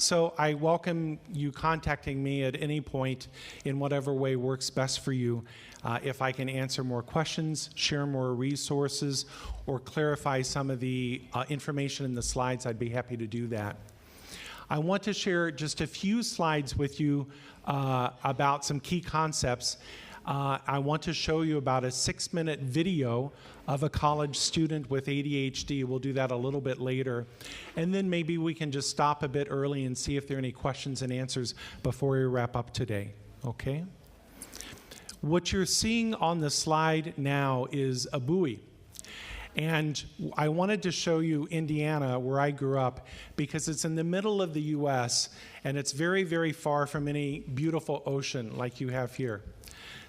So I welcome you contacting me at any point in whatever way works best for you. If I can answer more questions, share more resources, or clarify some of the information in the slides, I'd be happy to do that. I want to share just a few slides with you about some key concepts. I want to show you about a 6-minute video of a college student with ADHD. We'll do that a little bit later. And then maybe we can just stop a bit early and see if there are any questions and answers before we wrap up today, okay? What you're seeing on the slide now is a buoy. And I wanted to show you Indiana, where I grew up, because it's in the middle of the U.S., and it's very, very far from any beautiful ocean like you have here.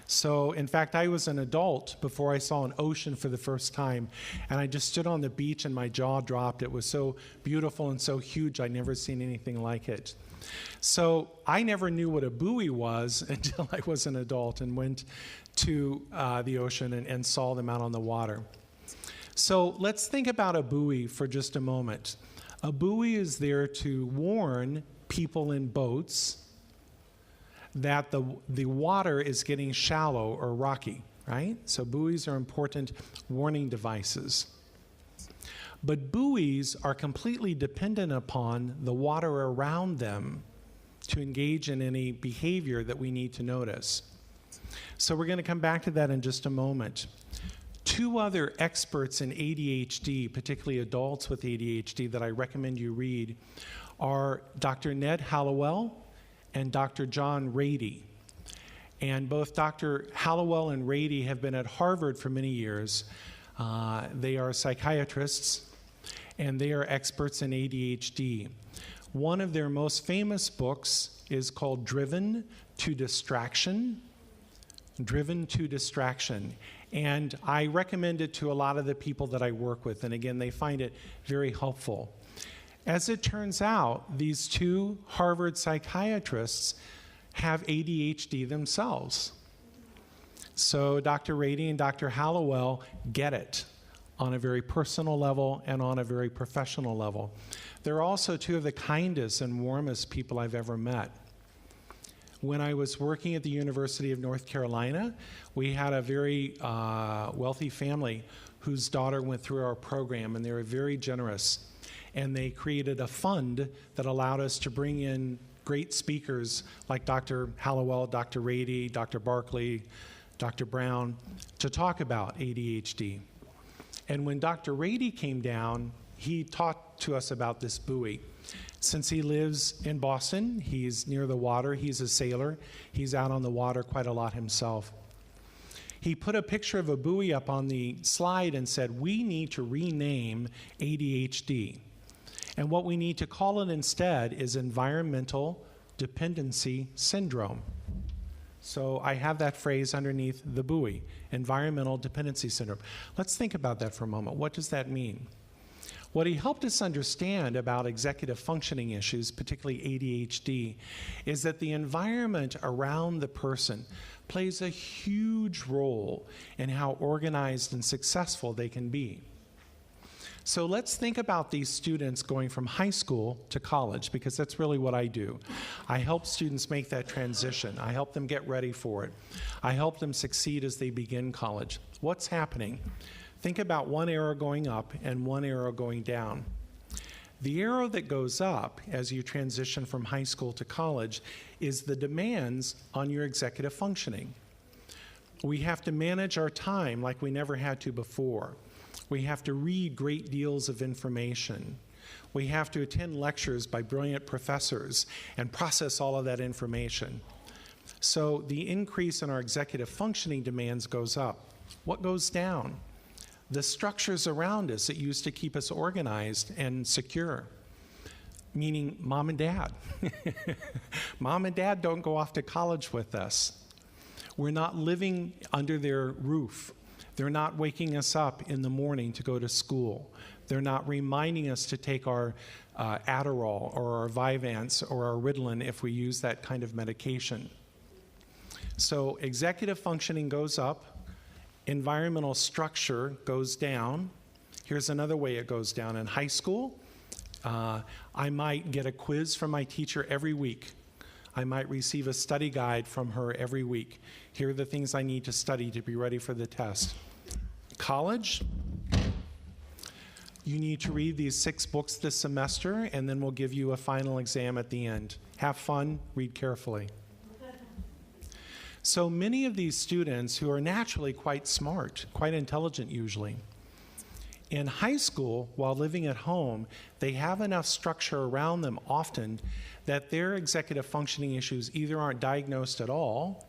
So, in fact, I was an adult before I saw an ocean for the first time, and I just stood on the beach and my jaw dropped. It was so beautiful and so huge, I'd never seen anything like it. So I never knew what a buoy was until I was an adult and went to the ocean and saw them out on the water. So let's think about a buoy for just a moment. A buoy is there to warn people in boats that the water is getting shallow or rocky, right? So buoys are important warning devices. But buoys are completely dependent upon the water around them to engage in any behavior that we need to notice. So we're going to come back to that in just a moment. Two other experts in ADHD, particularly adults with ADHD, that I recommend you read are Dr. Ned Hallowell and Dr. John Rady. And both Dr. Hallowell and Rady have been at Harvard for many years. They are psychiatrists, and they are experts in ADHD. One of their most famous books is called Driven to Distraction. Driven to Distraction. And I recommend it to a lot of the people that I work with, and again, they find it very helpful. As it turns out, these two Harvard psychiatrists have ADHD themselves. So Dr. Rady and Dr. Hallowell get it on a very personal level and on a very professional level. They're also two of the kindest and warmest people I've ever met. When I was working at the University of North Carolina, we had a very wealthy family whose daughter went through our program, and they were very generous. And they created a fund that allowed us to bring in great speakers like Dr. Hallowell, Dr. Rady, Dr. Barkley, Dr. Brown, to talk about ADHD. And when Dr. Rady came down, he talked to us about this buoy. Since he lives in Boston, he's near the water, he's a sailor, he's out on the water quite a lot himself. He put a picture of a buoy up on the slide and said, we need to rename ADHD. And what we need to call it instead is environmental dependency syndrome. So I have that phrase underneath the buoy, environmental dependency syndrome. Let's think about that for a moment. What does that mean? What he helped us understand about executive functioning issues, particularly ADHD, is that the environment around the person plays a huge role in how organized and successful they can be. So let's think about these students going from high school to college, because that's really what I do. I help students make that transition. I help them get ready for it. I help them succeed as they begin college. What's happening? Think about one arrow going up and one arrow going down. The arrow that goes up as you transition from high school to college is the demands on your executive functioning. We have to manage our time like we never had to before. We have to read great deals of information. We have to attend lectures by brilliant professors and process all of that information. So the increase in our executive functioning demands goes up. What goes down? The structures around us that used to keep us organized and secure, meaning mom and dad. Mom and dad don't go off to college with us. We're not living under their roof. They're not waking us up in the morning to go to school. They're not reminding us to take our Adderall or our Vyvanse or our Ritalin if we use that kind of medication. So executive functioning goes up. Environmental structure goes down. Here's another way it goes down. In high school, I might get a quiz from my teacher every week. I might receive a study guide from her every week. Here are the things I need to study to be ready for the test. College, you need to read these 6 books this semester, and then we'll give you a final exam at the end. Have fun, read carefully. So many of these students who are naturally quite smart, quite intelligent usually, in high school, while living at home, they have enough structure around them often that their executive functioning issues either aren't diagnosed at all,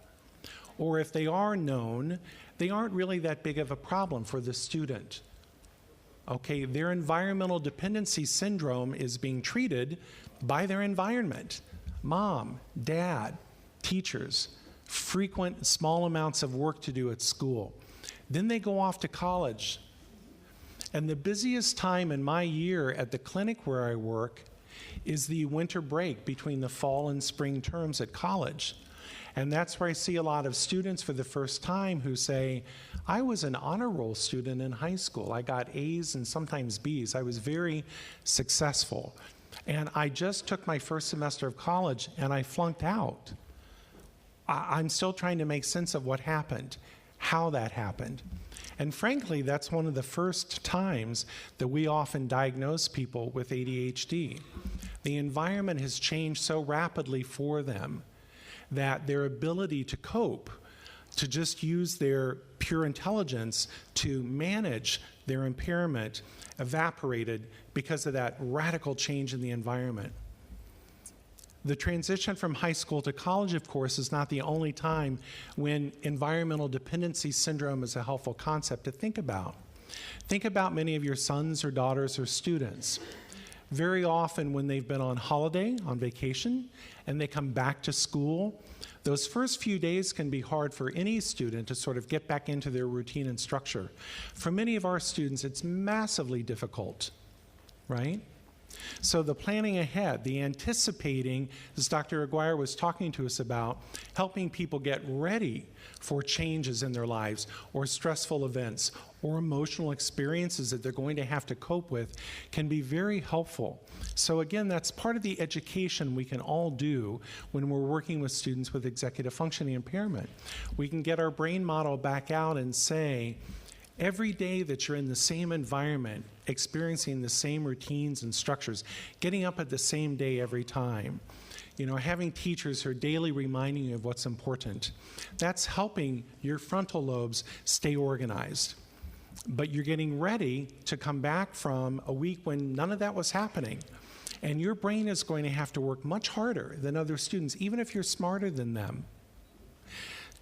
or if they are known, they aren't really that big of a problem for the student. Okay, their environmental dependency syndrome is being treated by their environment. Mom, dad, teachers, frequent small amounts of work to do at school. Then they go off to college. And the busiest time in my year at the clinic where I work is the winter break between the fall and spring terms at college. And that's where I see a lot of students for the first time who say, I was an honor roll student in high school. I got A's and sometimes B's. I was very successful. And I just took my first semester of college and I flunked out. I'm still trying to make sense of what happened, how that happened. And frankly, that's one of the first times that we often diagnose people with ADHD. The environment has changed so rapidly for them that their ability to cope, to just use their pure intelligence to manage their impairment, evaporated because of that radical change in the environment. The transition from high school to college, of course, is not the only time when environmental dependency syndrome is a helpful concept to think about. Think about many of your sons or daughters or students. Very often when they've been on holiday, on vacation, and they come back to school, those first few days can be hard for any student to sort of get back into their routine and structure. For many of our students, it's massively difficult, right? So the planning ahead, the anticipating, as Dr. Aguirre was talking to us about, helping people get ready for changes in their lives or stressful events or emotional experiences that they're going to have to cope with can be very helpful. So again, that's part of the education we can all do when we're working with students with executive functioning impairment. We can get our brain model back out and say, every day that you're in the same environment, experiencing the same routines and structures, getting up at the same day every time, having teachers who are daily reminding you of what's important, that's helping your frontal lobes stay organized. But you're getting ready to come back from a week when none of that was happening. And your brain is going to have to work much harder than other students, even if you're smarter than them,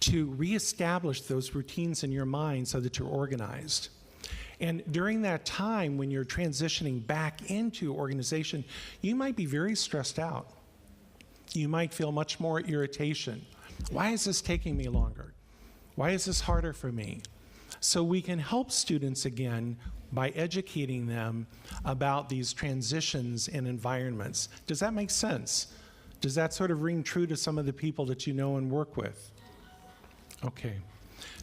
to reestablish those routines in your mind so that you're organized. And during that time, when you're transitioning back into organization, you might be very stressed out. You might feel much more irritation. Why is this taking me longer? Why is this harder for me? So we can help students again by educating them about these transitions in environments. Does that make sense? Does that sort of ring true to some of the people that you know and work with? Okay.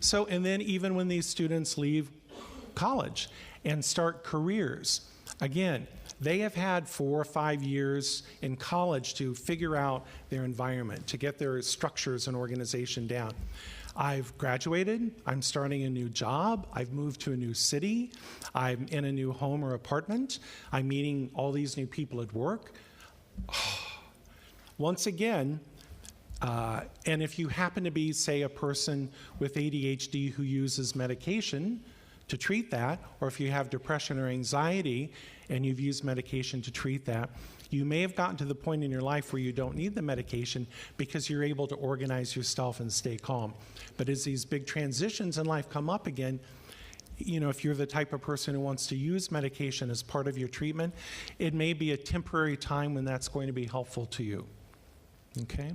So, and then even when these students leave college and start careers, again, they have had 4 or 5 years in college to figure out their environment, to get their structures and organization down. I've graduated, I'm starting a new job, I've moved to a new city, I'm in a new home or apartment, I'm meeting all these new people at work. Once again, and if you happen to be, say, a person with ADHD who uses medication to treat that, or if you have depression or anxiety and you've used medication to treat that, you may have gotten to the point in your life where you don't need the medication because you're able to organize yourself and stay calm. But as these big transitions in life come up again, if you're the type of person who wants to use medication as part of your treatment, it may be a temporary time when that's going to be helpful to you. Okay?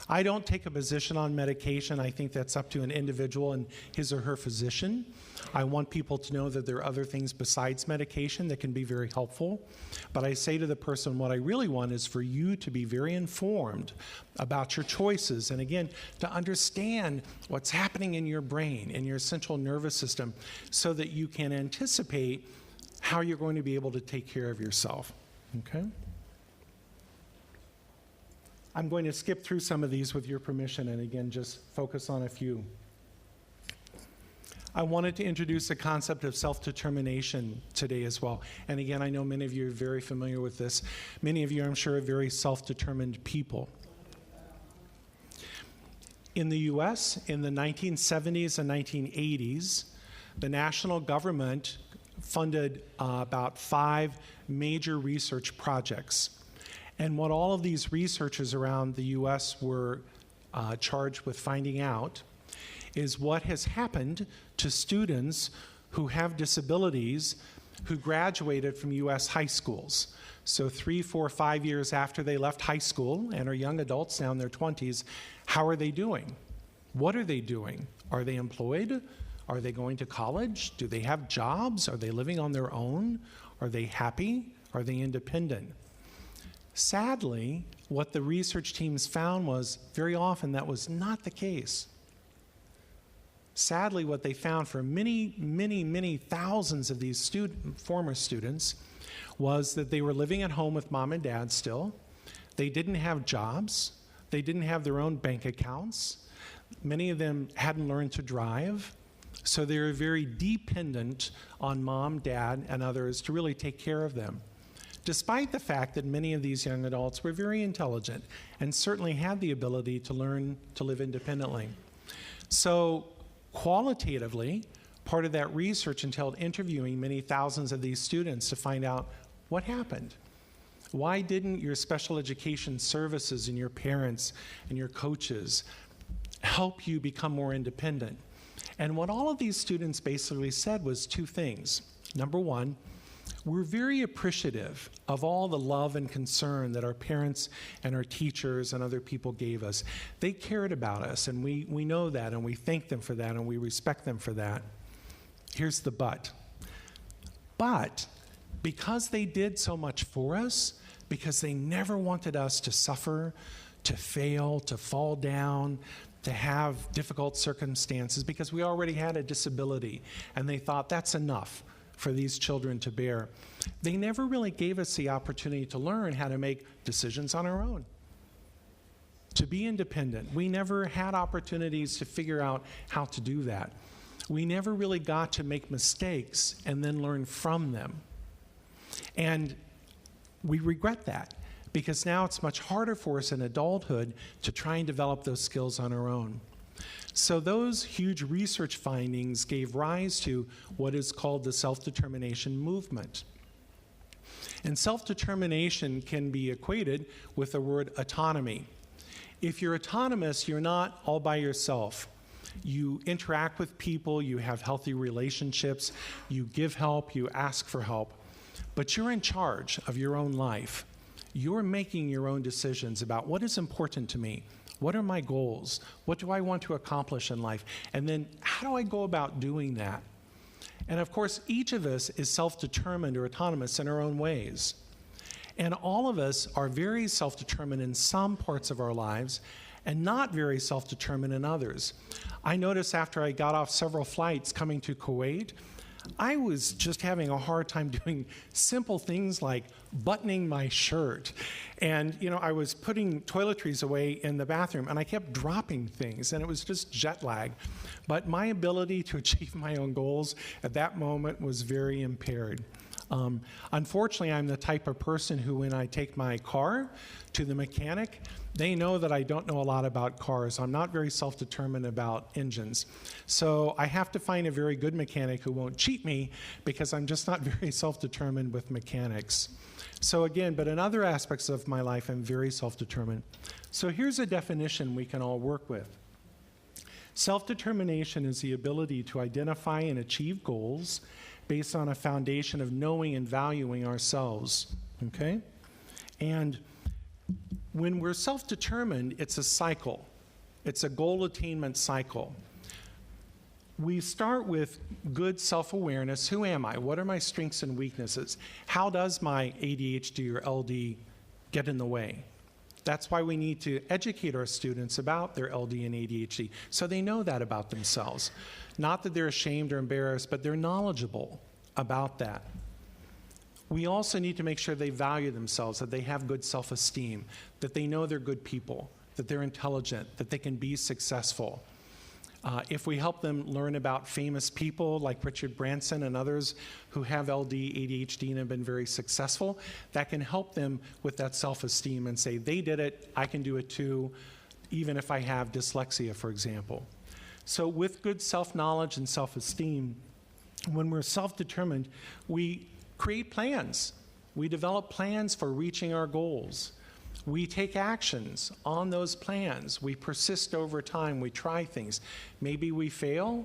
I don't take a position on medication. I think that's up to an individual and his or her physician. I want people to know that there are other things besides medication that can be very helpful. But I say to the person, what I really want is for you to be very informed about your choices. And again, to understand what's happening in your brain, in your central nervous system, so that you can anticipate how you're going to be able to take care of yourself. Okay? I'm going to skip through some of these with your permission and again just focus on a few. I wanted to introduce the concept of self-determination today as well. And again, I know many of you are very familiar with this. Many of you, I'm sure, are very self-determined people. In the US, in the 1970s and 1980s, the national government funded about 5 major research projects. And what all of these researchers around the US were charged with finding out is what has happened to students who have disabilities who graduated from US high schools. So 3, 4, 5 years after they left high school and are young adults now in their 20s, how are they doing? What are they doing? Are they employed? Are they going to college? Do they have jobs? Are they living on their own? Are they happy? Are they independent? Sadly, what the research teams found was very often that was not the case. Sadly, what they found for many, many, many thousands of these former students was that they were living at home with mom and dad still. They didn't have jobs. They didn't have their own bank accounts. Many of them hadn't learned to drive. So they were very dependent on mom, dad, and others to really take care of them, despite the fact that many of these young adults were very intelligent and certainly had the ability to learn to live independently. So qualitatively, part of that research entailed interviewing many thousands of these students to find out what happened. Why didn't your special education services and your parents and your coaches help you become more independent? And what all of these students basically said was 2 things. Number one, we're very appreciative of all the love and concern that our parents and our teachers and other people gave us. They cared about us, and we know that, and we thank them for that, and we respect them for that. Here's the but. But because they did so much for us, because they never wanted us to suffer, to fail, to fall down, to have difficult circumstances, because we already had a disability, and they thought that's enough for these children to bear. They never really gave us the opportunity to learn how to make decisions on our own, to be independent. We never had opportunities to figure out how to do that. We never really got to make mistakes and then learn from them. And we regret that, because now it's much harder for us in adulthood to try and develop those skills on our own. So those huge research findings gave rise to what is called the self-determination movement. And self-determination can be equated with the word autonomy. If you're autonomous, you're not all by yourself. You interact with people, you have healthy relationships, you give help, you ask for help, but you're in charge of your own life. You're making your own decisions about what is important to me. What are my goals? What do I want to accomplish in life? And then how do I go about doing that? And of course, each of us is self-determined or autonomous in our own ways. And all of us are very self-determined in some parts of our lives and not very self-determined in others. I noticed after I got off several flights coming to Kuwait, I was just having a hard time doing simple things like buttoning my shirt. And, I was putting toiletries away in the bathroom, and I kept dropping things, and it was just jet lag. But my ability to achieve my own goals at that moment was very impaired. Unfortunately, I'm the type of person who, when I take my car to the mechanic, they know that I don't know a lot about cars. I'm not very self-determined about engines. So I have to find a very good mechanic who won't cheat me, because I'm just not very self-determined with mechanics. So again, but in other aspects of my life, I'm very self-determined. So here's a definition we can all work with. Self-determination is the ability to identify and achieve goals based on a foundation of knowing and valuing ourselves, okay? And when we're self-determined, it's a cycle. It's a goal attainment cycle. We start with good self-awareness. Who am I? What are my strengths and weaknesses? How does my ADHD or LD get in the way? That's why we need to educate our students about their LD and ADHD, so they know that about themselves. Not that they're ashamed or embarrassed, but they're knowledgeable about that. We also need to make sure they value themselves, that they have good self-esteem, that they know they're good people, that they're intelligent, that they can be successful. If we help them learn about famous people like Richard Branson and others who have LD, ADHD, and have been very successful, that can help them with that self-esteem and say, they did it, I can do it too, even if I have dyslexia, for example. So with good self-knowledge and self-esteem, when we're self-determined, we create plans. We develop plans for reaching our goals. We take actions on those plans. We persist over time. We try things. Maybe we fail.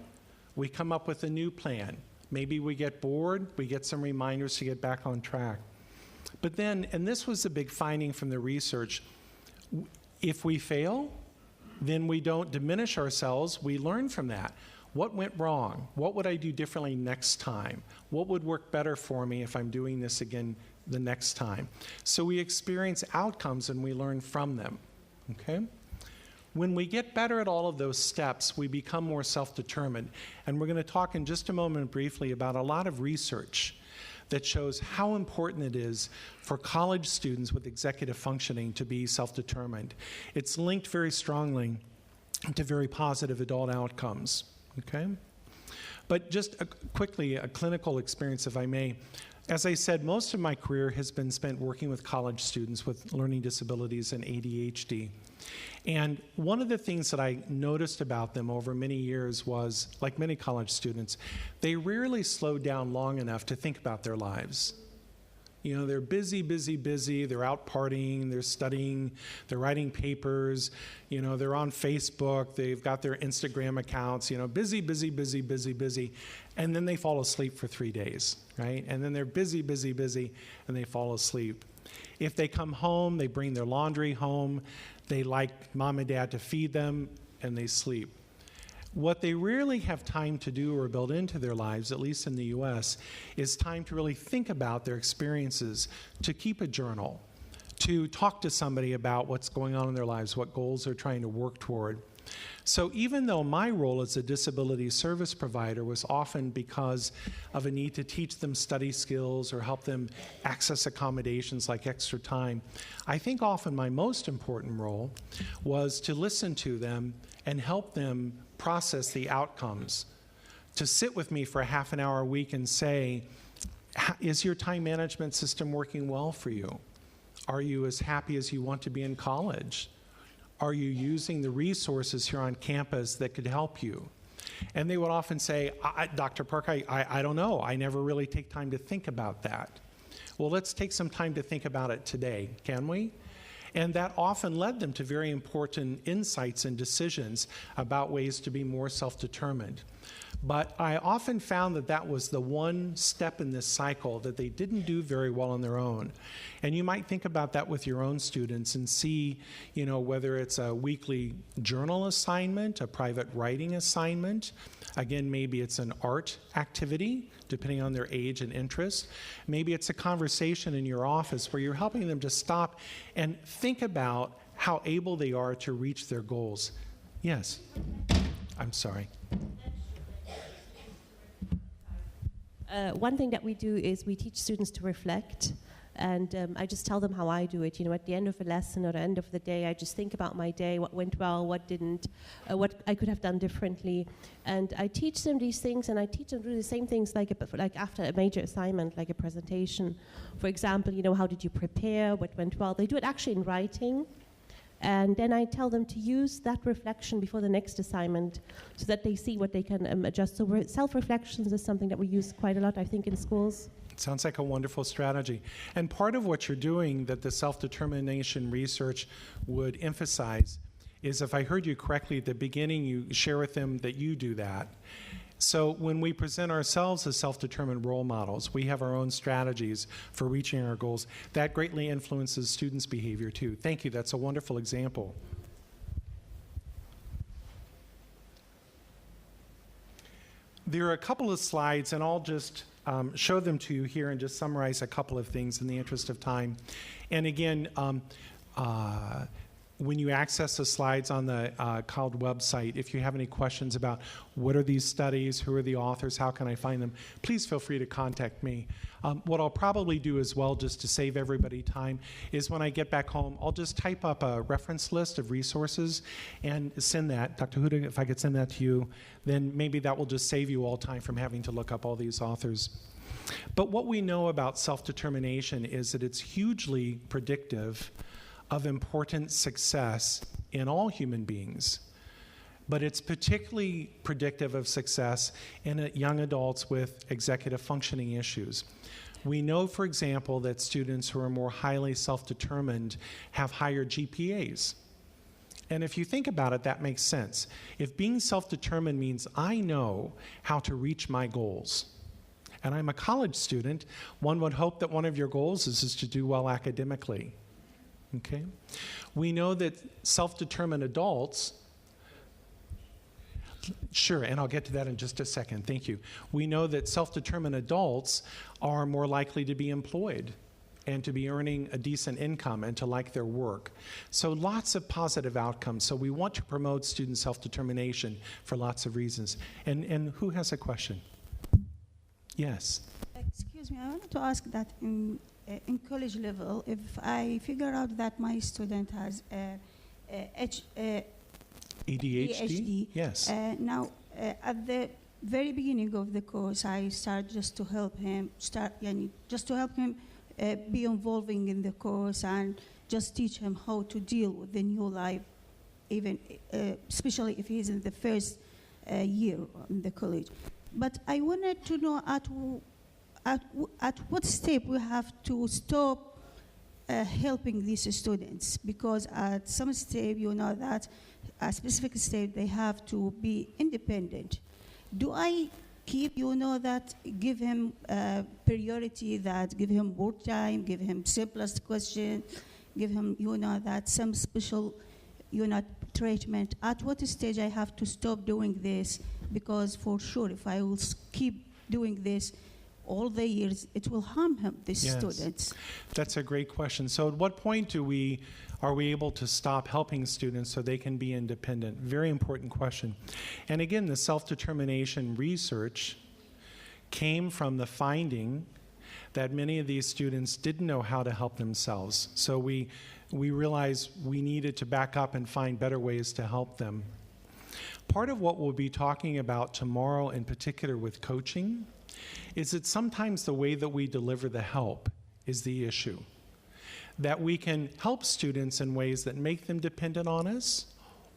We come up with a new plan. Maybe we get bored. We get some reminders to get back on track. But then, and this was a big finding from the research, if we fail, then we don't diminish ourselves. We learn from that. What went wrong? What would I do differently next time? What would work better for me if I'm doing this again the next time? So we experience outcomes and we learn from them, okay? When we get better at all of those steps, we become more self-determined. And we're going to talk in just a moment briefly about a lot of research that shows how important it is for college students with executive functioning to be self-determined. It's linked very strongly to very positive adult outcomes, okay? But just quickly, a clinical experience, if I may. As I said, most of my career has been spent working with college students with learning disabilities and ADHD. And one of the things that I noticed about them over many years was, like many college students, they rarely slowed down long enough to think about their lives. You know, they're busy, busy, busy. They're out partying, they're studying, they're writing papers, you know, they're on Facebook, they've got their Instagram accounts, you know, busy, busy, busy, busy, busy. And then they fall asleep for 3 days, right? And then they're busy, busy, busy, and they fall asleep. If they come home, they bring their laundry home, they like mom and dad to feed them, and they sleep. What they rarely have time to do or build into their lives, at least in the US, is time to really think about their experiences, to keep a journal, to talk to somebody about what's going on in their lives, what goals they're trying to work toward. So even though my role as a disability service provider was often because of a need to teach them study skills or help them access accommodations like extra time, I think often my most important role was to listen to them and help them process the outcomes, to sit with me for a half an hour a week and say, is your time management system working well for you? Are you as happy as you want to be in college? Are you using the resources here on campus that could help you? And they would often say, Dr. Park, I don't know. I never really take time to think about that. Well, let's take some time to think about it today, can we? And that often led them to very important insights and decisions about ways to be more self-determined. But I often found that that was the one step in this cycle that they didn't do very well on their own. And you might think about that with your own students and see, you know, whether it's a weekly journal assignment, a private writing assignment. Again, maybe it's an art activity, depending on their age and interest. Maybe it's a conversation in your office where you're helping them to stop and think about how able they are to reach their goals. Yes? I'm sorry. One thing that we do is we teach students to reflect, and I just tell them how I do it. You know, at the end of a lesson or the end of the day, I just think about my day, what went well, what didn't, what I could have done differently. And I teach them these things, and I teach them to do the same things like after a major assignment, like a presentation. For example, you know, how did you prepare, what went well? They do it actually in writing. And then I tell them to use that reflection before the next assignment so that they see what they can adjust. So self-reflections is something that we use quite a lot, I think, in schools. Sounds like a wonderful strategy. And part of what you're doing that the self-determination research would emphasize is, if I heard you correctly at the beginning, you share with them that you do that. So when we present ourselves as self-determined role models, we have our own strategies for reaching our goals. That greatly influences students' behavior too. Thank you, that's a wonderful example. There are a couple of slides, and I'll just show them to you here and just summarize a couple of things in the interest of time. And again, when you access the slides on the KALD website, if you have any questions about what are these studies, who are the authors, how can I find them, please feel free to contact me. What I'll probably do as well, just to save everybody time, is when I get back home, I'll just type up a reference list of resources and send that. Dr. Huda, if I could send that to you, then maybe that will just save you all time from having to look up all these authors. But what we know about self-determination is that it's hugely predictive of important success in all human beings. But it's particularly predictive of success in young adults with executive functioning issues. We know, for example, that students who are more highly self-determined have higher GPAs. And if you think about it, that makes sense. If being self-determined means I know how to reach my goals, and I'm a college student, one would hope that one of your goals is to do well academically. Okay? We know that self-determined adults, sure, and I'll get to that in just a second, thank you. We know that self-determined adults are more likely to be employed and to be earning a decent income and to like their work. So lots of positive outcomes. So we want to promote student self-determination for lots of reasons. And who has a question? Yes. Excuse me, I wanted to ask that in college level, if I figure out that my student has ADHD? Yes. Now, at the very beginning of the course, I start just to help him be involving in the course and just teach him how to deal with the new life, even especially if he's in the first year in the college. But I wanted to know at what step we have to stop helping these students, because at some step you know that a specific step they have to be independent. Do I keep, that give him priority, that give him more time, give him simplest question, give him, that some special, treatment? At what stage I have to stop doing this? Because for sure, if I will keep doing this all the years, it will harm him, these students. That's a great question. So at what point are we able to stop helping students so they can be independent? Very important question. And again, the self-determination research came from the finding that many of these students didn't know how to help themselves. So we realized we needed to back up and find better ways to help them. Part of what we'll be talking about tomorrow, in particular with coaching, is that sometimes the way that we deliver the help is the issue. That we can help students in ways that make them dependent on us,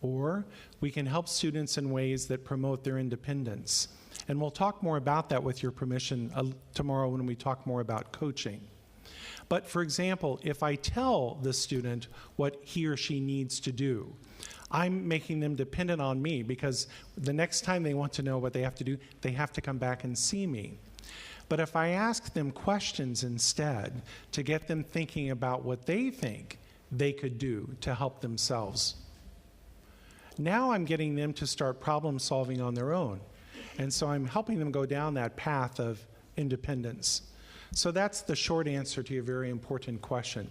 or we can help students in ways that promote their independence. And we'll talk more about that, with your permission, tomorrow when we talk more about coaching. But for example, if I tell the student what he or she needs to do, I'm making them dependent on me, because the next time they want to know what they have to do, they have to come back and see me. But if I ask them questions instead to get them thinking about what they think they could do to help themselves, now I'm getting them to start problem solving on their own. And so I'm helping them go down that path of independence. So that's the short answer to your very important question.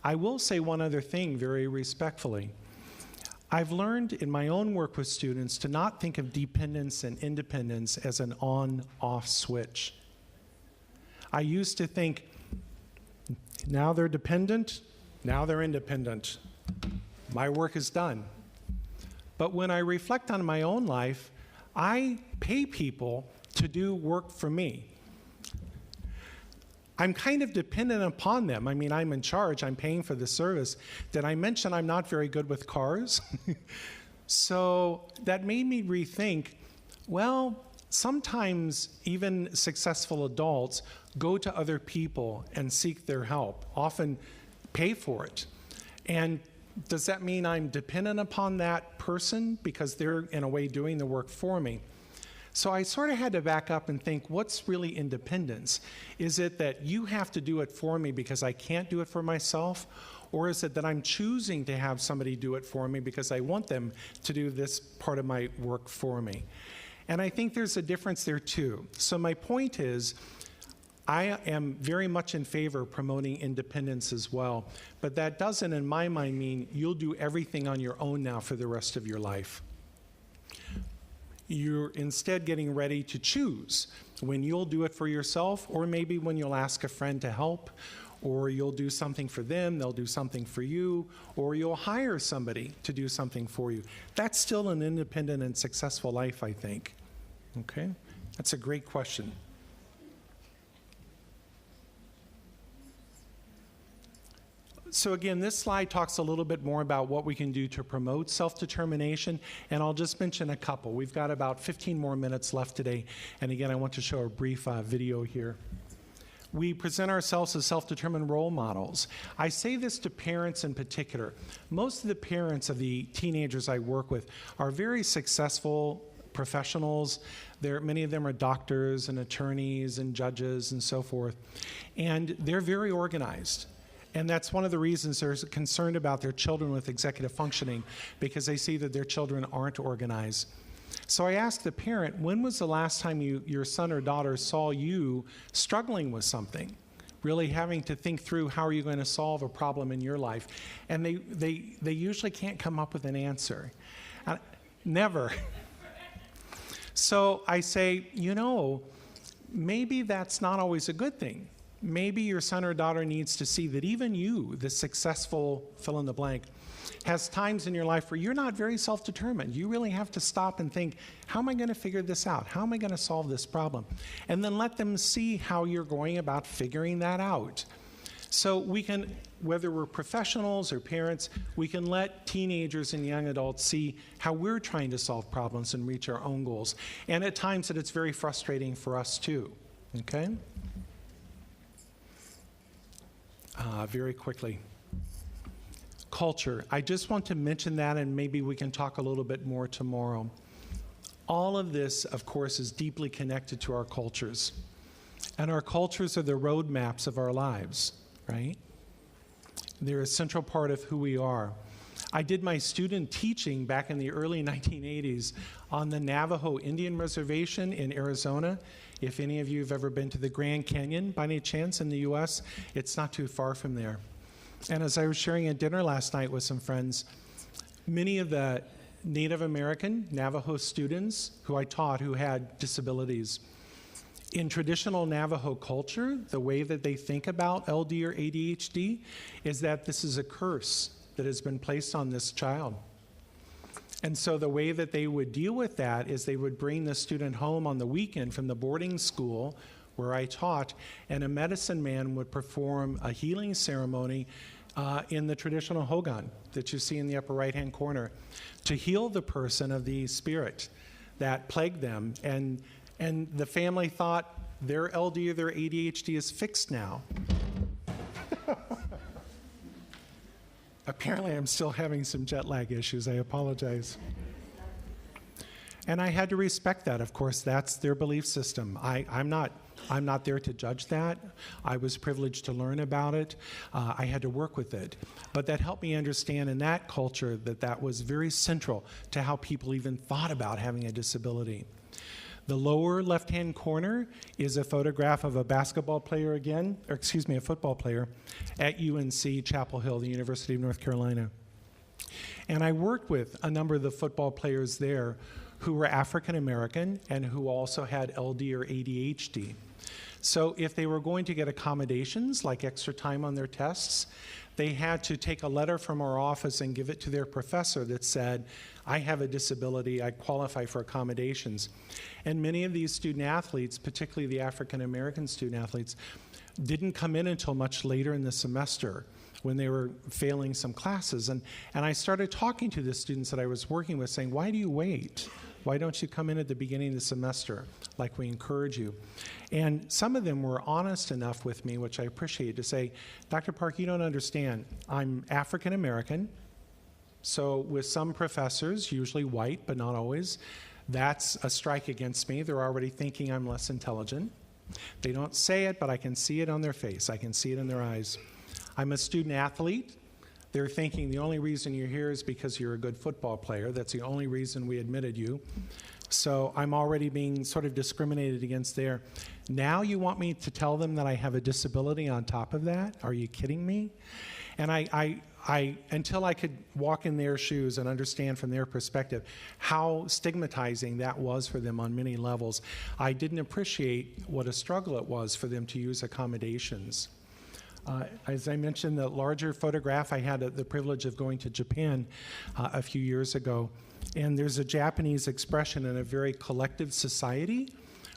I will say one other thing very respectfully. I've learned in my own work with students to not think of dependence and independence as an on-off switch. I used to think, now they're dependent, now they're independent. My work is done. But when I reflect on my own life, I pay people to do work for me. I'm kind of dependent upon them. I mean, I'm in charge, I'm paying for the service. Did I mention I'm not very good with cars? So that made me rethink, well, sometimes even successful adults go to other people and seek their help, often pay for it. And does that mean I'm dependent upon that person because they're in a way doing the work for me? So I sort of had to back up and think, what's really independence? Is it that you have to do it for me because I can't do it for myself? Or is it that I'm choosing to have somebody do it for me because I want them to do this part of my work for me? And I think there's a difference there too. So my point is, I am very much in favor of promoting independence as well, but that doesn't, in my mind, mean you'll do everything on your own now for the rest of your life. You're instead getting ready to choose when you'll do it for yourself, or maybe when you'll ask a friend to help, or you'll do something for them, they'll do something for you, or you'll hire somebody to do something for you. That's still an independent and successful life, I think. Okay? That's a great question. So again, this slide talks a little bit more about what we can do to promote self-determination, and I'll just mention a couple. We've got about 15 more minutes left today, and again, I want to show a brief video here. We present ourselves as self-determined role models. I say this to parents in particular. Most of the parents of the teenagers I work with are very successful professionals. Many of them are doctors and attorneys and judges and so forth, and they're very organized. And that's one of the reasons they're concerned about their children with executive functioning, because they see that their children aren't organized. So I asked the parent, when was the last time your son or daughter saw you struggling with something, really having to think through how are you going to solve a problem in your life? And they usually can't come up with an answer. Never. So I say, maybe that's not always a good thing. Maybe your son or daughter needs to see that even you, the successful fill in the blank, has times in your life where you're not very self-determined. You really have to stop and think, how am I going to figure this out? How am I going to solve this problem? And then let them see how you're going about figuring that out. So we can, whether we're professionals or parents, we can let teenagers and young adults see how we're trying to solve problems and reach our own goals. And at times that it's very frustrating for us too, okay? Very quickly. Culture. I just want to mention that, and maybe we can talk a little bit more tomorrow. All of this, of course, is deeply connected to our cultures. And our cultures are the roadmaps of our lives, right? They're a central part of who we are. I did my student teaching back in the early 1980s on the Navajo Indian Reservation in Arizona. If any of you have ever been to the Grand Canyon, by any chance, in the U.S., it's not too far from there. And as I was sharing at dinner last night with some friends, many of the Native American Navajo students who I taught who had disabilities, in traditional Navajo culture, the way that they think about LD or ADHD is that this is a curse that has been placed on this child. And so the way that they would deal with that is they would bring the student home on the weekend from the boarding school where I taught, and a medicine man would perform a healing ceremony in the traditional hogan that you see in the upper right-hand corner to heal the person of the spirit that plagued them. And the family thought their LD or their ADHD is fixed now. Apparently, I'm still having some jet lag issues. I apologize. And I had to respect that. Of course, that's their belief system. I'm not there to judge that. I was privileged to learn about it. I had to work with it. But that helped me understand in that culture that was very central to how people even thought about having a disability. The lower left-hand corner is a photograph of a basketball player again, or excuse me, a football player at UNC Chapel Hill, the University of North Carolina. And I worked with a number of the football players there who were African American and who also had LD or ADHD. So if they were going to get accommodations, like extra time on their tests, they had to take a letter from our office and give it to their professor that said, I have a disability, I qualify for accommodations. And many of these student athletes, particularly the African American student athletes, didn't come in until much later in the semester when they were failing some classes. And I started talking to the students that I was working with saying, why do you wait? Why don't you come in at the beginning of the semester like we encourage you? And some of them were honest enough with me, which I appreciate, to say, Dr. Park, you don't understand. I'm African American. So with some professors, usually white, but not always, that's a strike against me. They're already thinking I'm less intelligent. They don't say it, but I can see it on their face. I can see it in their eyes. I'm a student athlete. They're thinking the only reason you're here is because you're a good football player. That's the only reason we admitted you. So I'm already being sort of discriminated against there. Now you want me to tell them that I have a disability on top of that? Are you kidding me? And I until I could walk in their shoes and understand from their perspective how stigmatizing that was for them on many levels, I didn't appreciate what a struggle it was for them to use accommodations. As I mentioned, the larger photograph, I had the privilege of going to Japan a few years ago, and there's a Japanese expression in a very collective society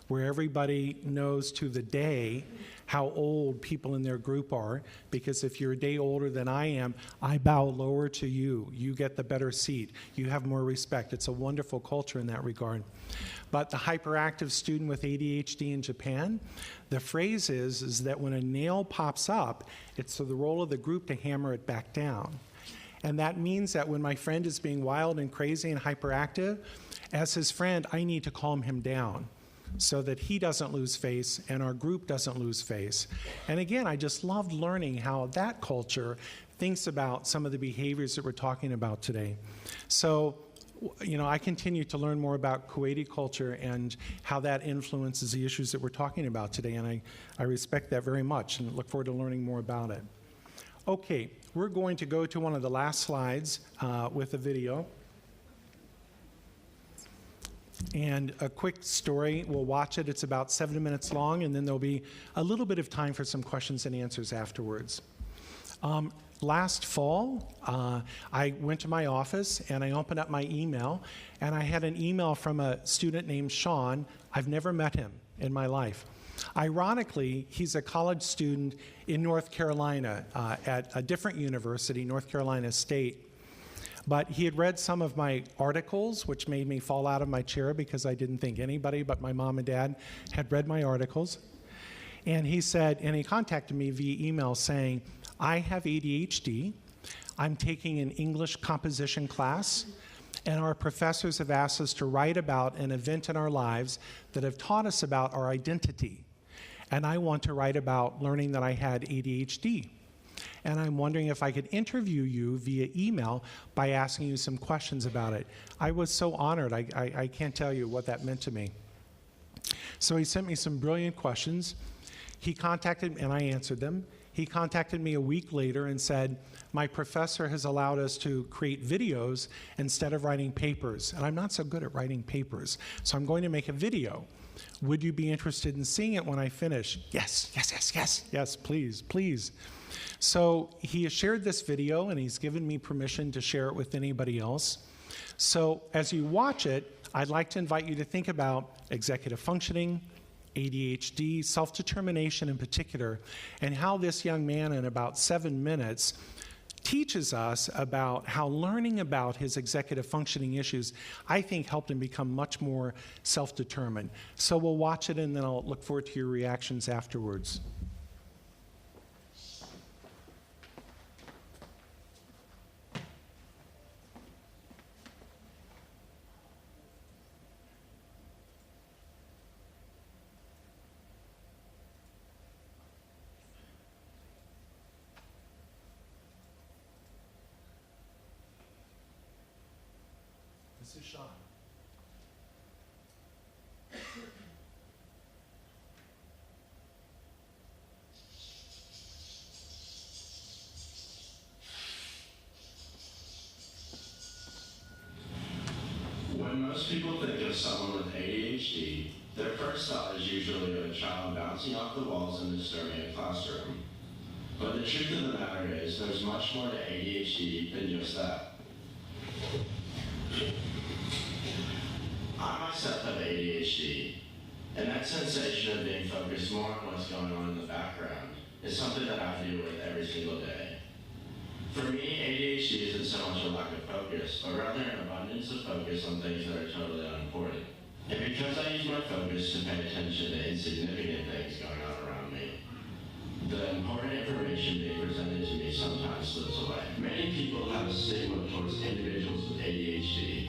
where everybody knows to the day how old people in their group are, because if you're a day older than I am, I bow lower to you. You get the better seat. You have more respect. It's a wonderful culture in that regard. But the hyperactive student with ADHD in Japan, the phrase is that when a nail pops up, it's the role of the group to hammer it back down. And that means that when my friend is being wild and crazy and hyperactive, as his friend, I need to calm him down so that he doesn't lose face and our group doesn't lose face. And again, I just loved learning how that culture thinks about some of the behaviors that we're talking about today. So, you know, I continue to learn more about Kuwaiti culture and how that influences the issues that we're talking about today, and I respect that very much and look forward to learning more about it. Okay, we're going to go to one of the last slides with a video. And a quick story, we'll watch it, it's about 7 minutes long, and then there'll be a little bit of time for some questions and answers afterwards. Last fall, I went to my office and I opened up my email, and I had an email from a student named Sean. I've never met him in my life. Ironically, he's a college student in North Carolina at a different university, North Carolina State. But he had read some of my articles, which made me fall out of my chair because I didn't think anybody but my mom and dad had read my articles. And he said, and he contacted me via email saying, I have ADHD, I'm taking an English composition class, and our professors have asked us to write about an event in our lives that have taught us about our identity. And I want to write about learning that I had ADHD. And I'm wondering if I could interview you via email by asking you some questions about it. I was so honored. I can't tell you what that meant to me. So he sent me some brilliant questions. He contacted me, and I answered them. He contacted me a week later and said, my professor has allowed us to create videos instead of writing papers. And I'm not so good at writing papers, so I'm going to make a video. Would you be interested in seeing it when I finish? Yes, yes, yes, yes, yes, please, please. So he has shared this video, and he's given me permission to share it with anybody else. So as you watch it, I'd like to invite you to think about executive functioning, ADHD, self-determination in particular, and how this young man in about 7 minutes teaches us about how learning about his executive functioning issues, I think, helped him become much more self-determined. So we'll watch it, and then I'll look forward to your reactions afterwards. This is Sean. When most people think of someone with ADHD, their first thought is usually of a child bouncing off the walls and disturbing a classroom. But the truth of the matter is, there's much more to ADHD than just that. I myself have ADHD, and that sensation of being focused more on what's going on in the background is something that I deal with every single day. For me, ADHD isn't so much a lack of focus, but rather an abundance of focus on things that are totally unimportant. And because I use my focus to pay attention to insignificant things going on around me, the important information being presented to me sometimes slips away. Many people have a stigma towards individuals with ADHD.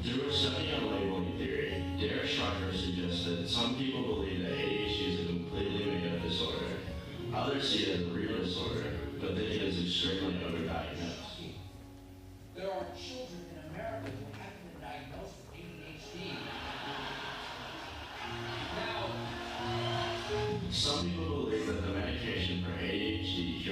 Through a study on labeling theory, Derek Schreiber suggests that some people believe that ADHD is a completely made-up disorder. Others see it as a real disorder, but think it is extremely overdiagnosed. There are children in America who haven't been diagnosed with ADHD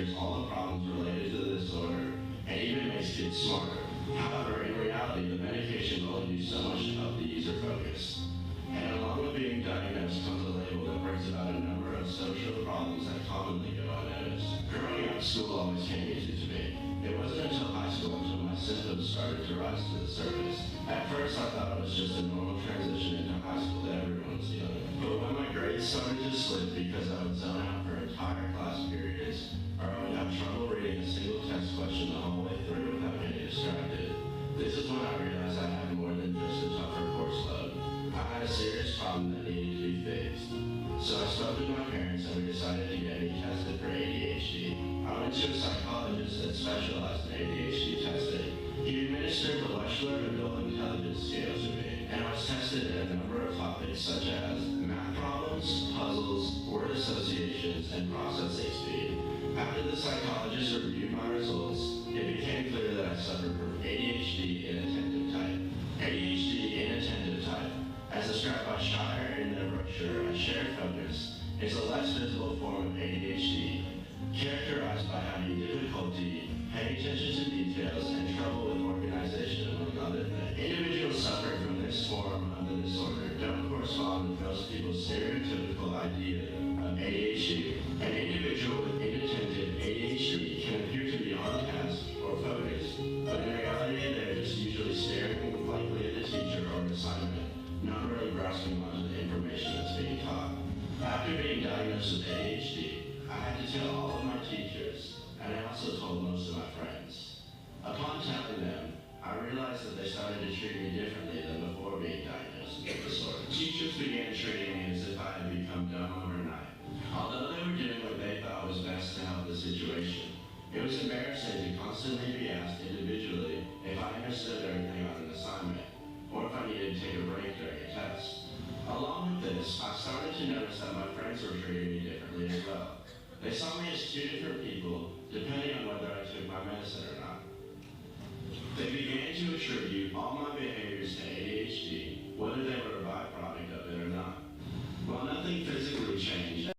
cures all the problems related to the disorder and even makes kids smarter. However, in reality, the medication will only do so much to help the user focus. And along with being diagnosed comes a label that brings about a number of social problems that commonly go unnoticed. Growing up, school always came easy to me. It wasn't until high school until my symptoms started to rise to the surface. At first, I thought it was just a normal transition into high school that everyone's dealing with. But when my grades started to slip because I would zone out for entire class periods, or I would have trouble reading a single text question the whole way through without getting distracted, this is when I realized I had more than just a tougher course load. I had a serious problem that needed to be fixed. So I spoke with my parents and we decided to get me tested for ADHD. I went to a psychologist that specialized in ADHD testing. He administered the Wechsler Adult Intelligence Scale to me, and I was tested in a number of topics such as math problems, puzzles, word associations, and processing speed. After the psychologist reviewed my results, it became clear that I suffered from ADHD inattentive type. ADHD inattentive type, as described by Shire in their brochure as shared focus, is a less visible form of ADHD, characterized by having difficulty paying attention to details and trouble with organization, among other things. Individuals suffering from this form of the disorder don't correspond with most people's stereotypical idea of ADHD. An individual with inattentive ADHD can appear to be on task or focused, but in reality they're just usually staring blankly at the teacher or an assignment, not really grasping onto the information that's being taught. After being diagnosed with ADHD, I had to tell all of my teachers, and I also told most of my friends. Upon telling them, I realized that they started to treat me differently than before being diagnosed with the disorder. Teachers began treating me as if I had become dumb overnight. Although they were doing what they thought was best to help the situation, it was embarrassing to constantly be asked individually if I understood everything on an assignment, or if I needed to take a break during a test. Along with this, I started to notice that my friends were treating me differently as well. They saw me as two different people, depending on whether I took my medicine or not. They began to attribute all my behaviors to ADHD, whether they were a byproduct of it or not. While nothing physically changed,